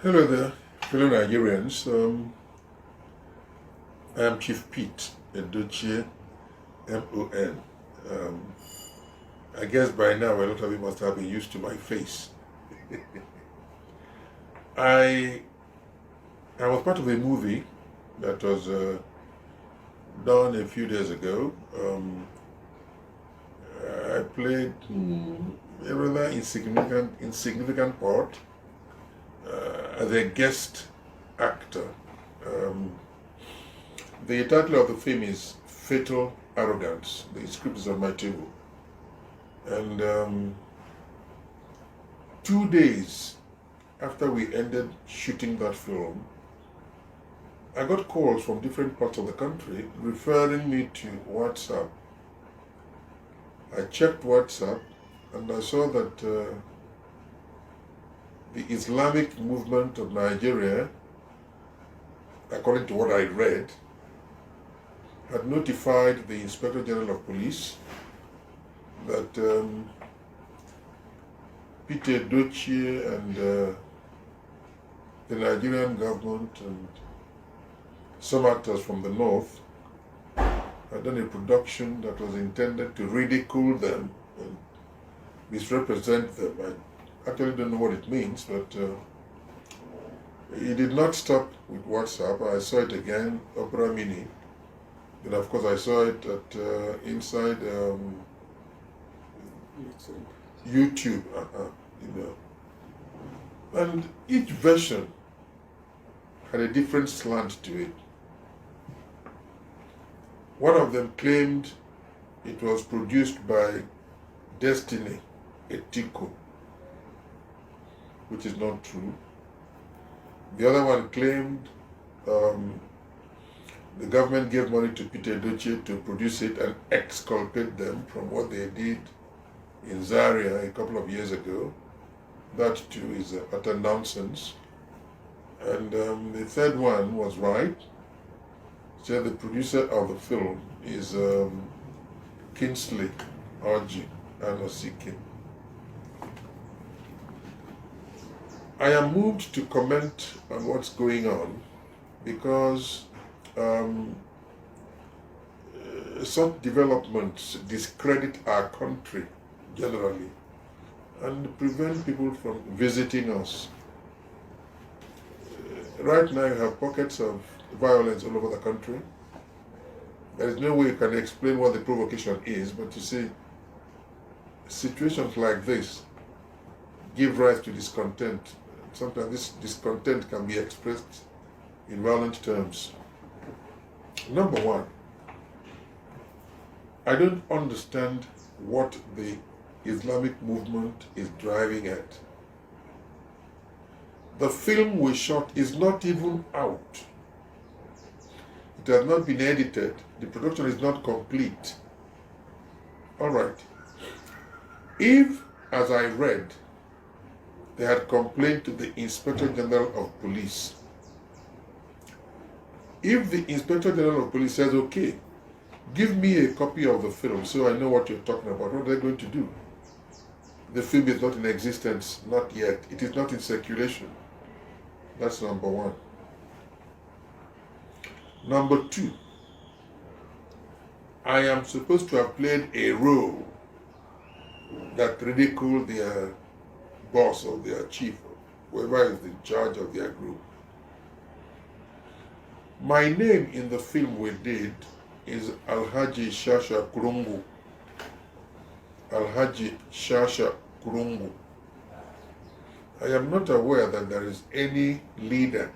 Hello there, fellow Nigerians. I am Chief Pete Edochie, MON. Um, I guess by now a lot of you must have been used to my face. I was part of a movie that was done a few days ago. I played a rather insignificant part as a guest actor. Um, the title of the film is Fatal Arrogance. The script is on my table. And 2 days after we ended shooting that film, I got calls from different parts of the country referring me to WhatsApp. I checked WhatsApp and I saw that the Islamic movement of Nigeria, according to what I read, had notified the Inspector General of Police that Peter Edochie and the Nigerian government and some actors from the north had done a production that was intended to ridicule them and misrepresent them. I actually don't know what it means, but it did not stop with WhatsApp. I saw it again, Opera Mini. Then of course I saw it at inside YouTube, and each version had a different slant to it. One of them claimed it was produced by Destiny Etiko, which is not true. The other one claimed the government gave money to Peter Edochie to produce it and exculpate them from what they did in Zaria a couple of years ago. That too is utter nonsense. And the third one was right. So the producer of the film is Kingsley Orji Anosike. I am moved to comment on what's going on because such developments discredit our country generally and prevent people from visiting us. Right now you have pockets of violence all over the country. There is no way you can explain what the provocation is, but you see, situations like this give rise to discontent. Sometimes this discontent can be expressed in violent terms. Number one, I don't understand what the Islamic movement is driving at. The film we shot is not even out. It has not been edited. The production is not complete. All right. If, as I read, they had complained to the Inspector General of Police, if the Inspector General of Police says, okay, give me a copy of the film so I know what you're talking about, what are they going to do? The film is not in existence, not yet. It is not in circulation. That's number one. Number two, I am supposed to have played a role that ridiculed their boss or their chief, or whoever is in charge of their group. My name in the film we did is Alhaji Shasha Kurungu. Alhaji Shasha Kurungu. I am not aware that there is any leader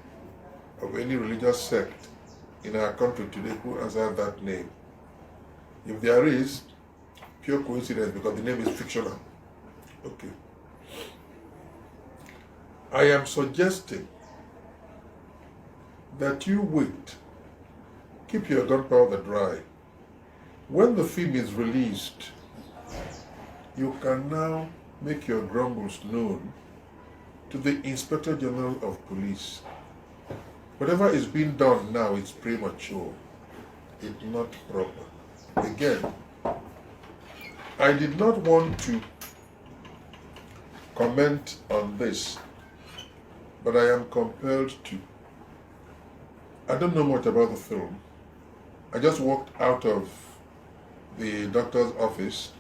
of any religious sect in our country today who has had that name. If there is, pure coincidence because the name is fictional. Okay. I am suggesting that you wait. Keep your gunpowder dry. When the film is released, you can now make your grumbles known to the Inspector General of Police. Whatever is being done now is premature. It's not proper. Again, I did not want to comment on this but I am compelled to. I don't know much about the film. I just walked out of the doctor's office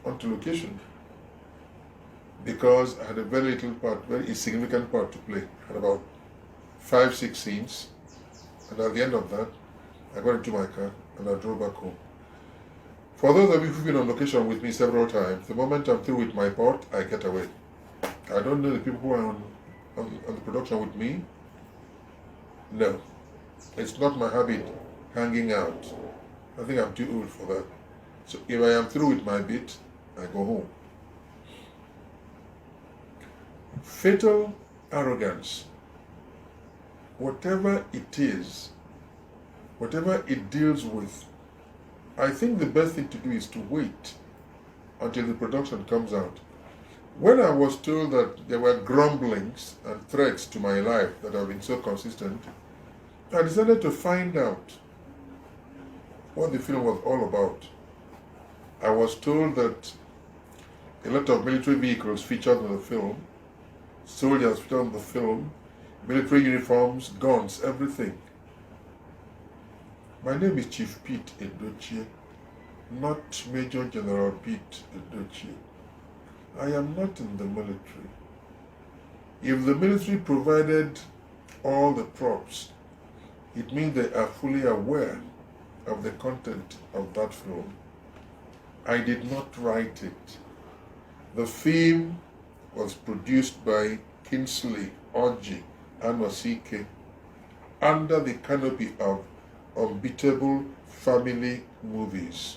onto location because I had a very little part, very insignificant part to play. I had about 5-6 scenes, and at the end of that, I got into my car and I drove back home. For those of you who've been on location with me several times, the moment I'm through with my part, I get away. I don't know the people who are on the production with me. No, it's not my habit hanging out. I think I'm too old for that. So if I am through with my bit, I go home. Fatal arrogance, whatever it is, whatever it deals with, I think the best thing to do is to wait until the production comes out. When I was told that there were grumblings and threats to my life that have been so consistent, I decided to find out what the film was all about. I was told that a lot of military vehicles featured in the film, soldiers featured in the film, military uniforms, guns, everything. My name is Chief Pete Edochie, not Major General Pete Edochie. I am not in the military. If the military provided all the props, it means they are fully aware of the content of that film. I did not write it. The film was produced by Kingsley Orji Anosike under the canopy of Unbeatable Family Movies.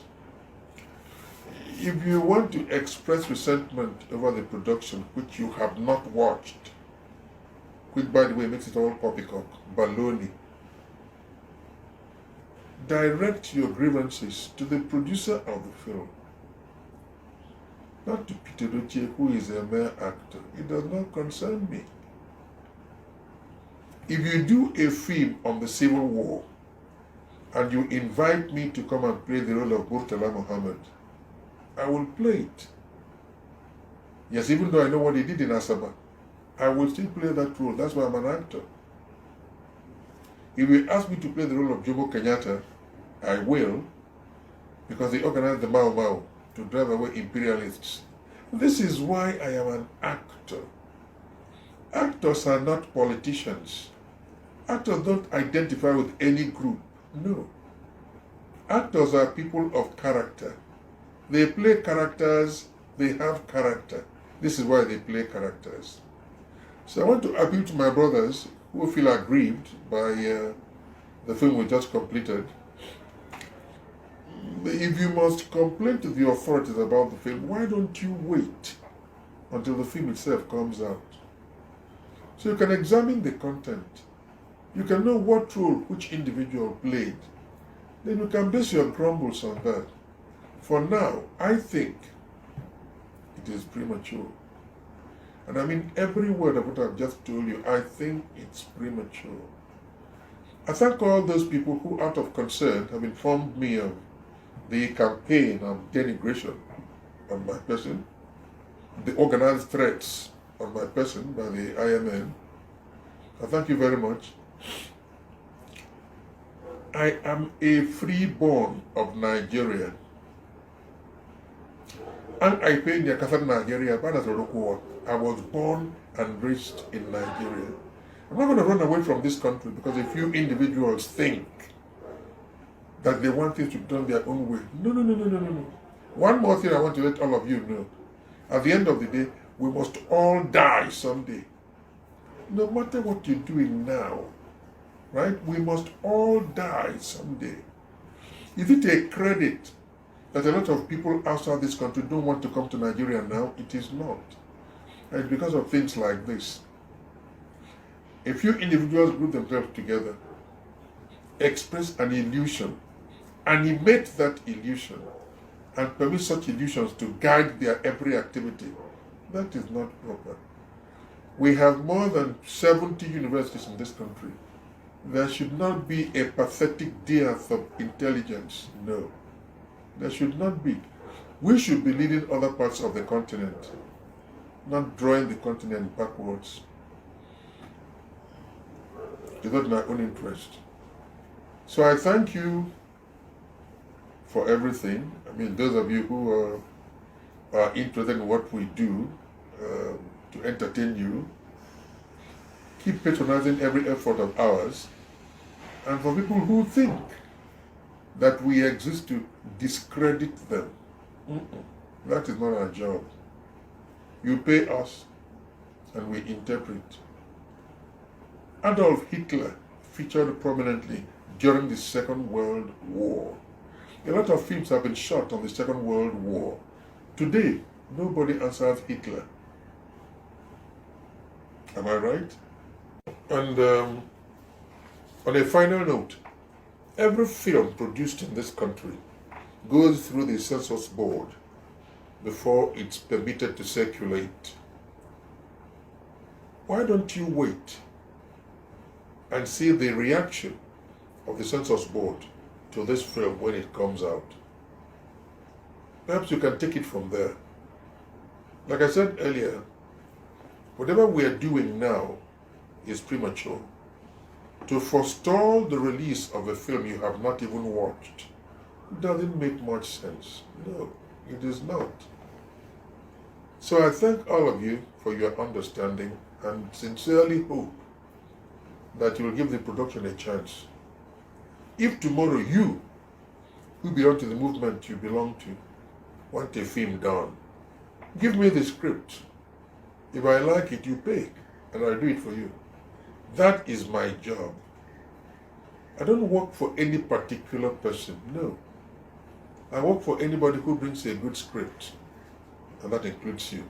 If you want to express resentment over the production which you have not watched, which by the way makes it all poppycock, baloney, direct your grievances to the producer of the film, not to Peter Edochie, who is a mere actor. It does not concern me. If you do a film on the Civil War and you invite me to come and play the role of Murtala Muhammad, I will play it. Yes, even though I know what he did in Asaba, I will still play that role. That's why I'm an actor. If you ask me to play the role of Jomo Kenyatta, I will, because they organized the Mau Mau to drive away imperialists. This is why I am an actor. Actors are not politicians. Actors don't identify with any group. No. Actors are people of character. They play characters, they have character. This is why they play characters. So I want to appeal to my brothers who feel aggrieved by the film we just completed. If you must complain to the authorities about the film, why don't you wait until the film itself comes out? So you can examine the content. You can know what role which individual played. Then you can base your grumbles on that. For now, I think it is premature. And I mean every word of what I've just told you, I think it's premature. I thank all those people who, out of concern, have informed me of the campaign of denigration of my person, the organized threats of my person by the IMN. I thank you very much. I am a freeborn of Nigeria. And I pay in Nigeria, but as I was born and raised in Nigeria. I'm not going to run away from this country because a few individuals think that they want things to be done their own way. No. One more thing I want to let all of you know. At the end of the day, we must all die someday. No matter what you're doing now, right? We must all die someday. Is it a credit that a lot of people outside this country don't want to come to Nigeria now? It is not. And it's because of things like this. A few individuals group themselves together, express an illusion, animate that illusion, and permit such illusions to guide their every activity. That is not proper. We have more than 70 universities in this country. There should not be a pathetic dearth of intelligence. No. There should not be. We should be leading other parts of the continent, not drawing the continent backwards. It's not in our own interest. So I thank you for everything. I mean, those of you who are interested in what we do to entertain you, keep patronizing every effort of ours. And for people who think that we exist to discredit them, that is not our job. You pay us and we interpret. Adolf Hitler featured prominently during the Second World War. A lot of films have been shot on the Second World War. Today, nobody answers Hitler. Am I right? And on a final note, every film produced in this country goes through the census board before it's permitted to circulate. Why don't you wait and see the reaction of the census board to this film when it comes out? Perhaps you can take it from there. Like I said earlier, whatever we are doing now is premature. To forestall the release of a film you have not even watched doesn't make much sense. No, it is not. So I thank all of you for your understanding and sincerely hope that you will give the production a chance. If tomorrow you, who belong to the movement you belong to, want a film done, give me the script. If I like it, you pay, and I'll do it for you. That is my job. I don't work for any particular person, no. I work for anybody who brings a good script, and that includes you.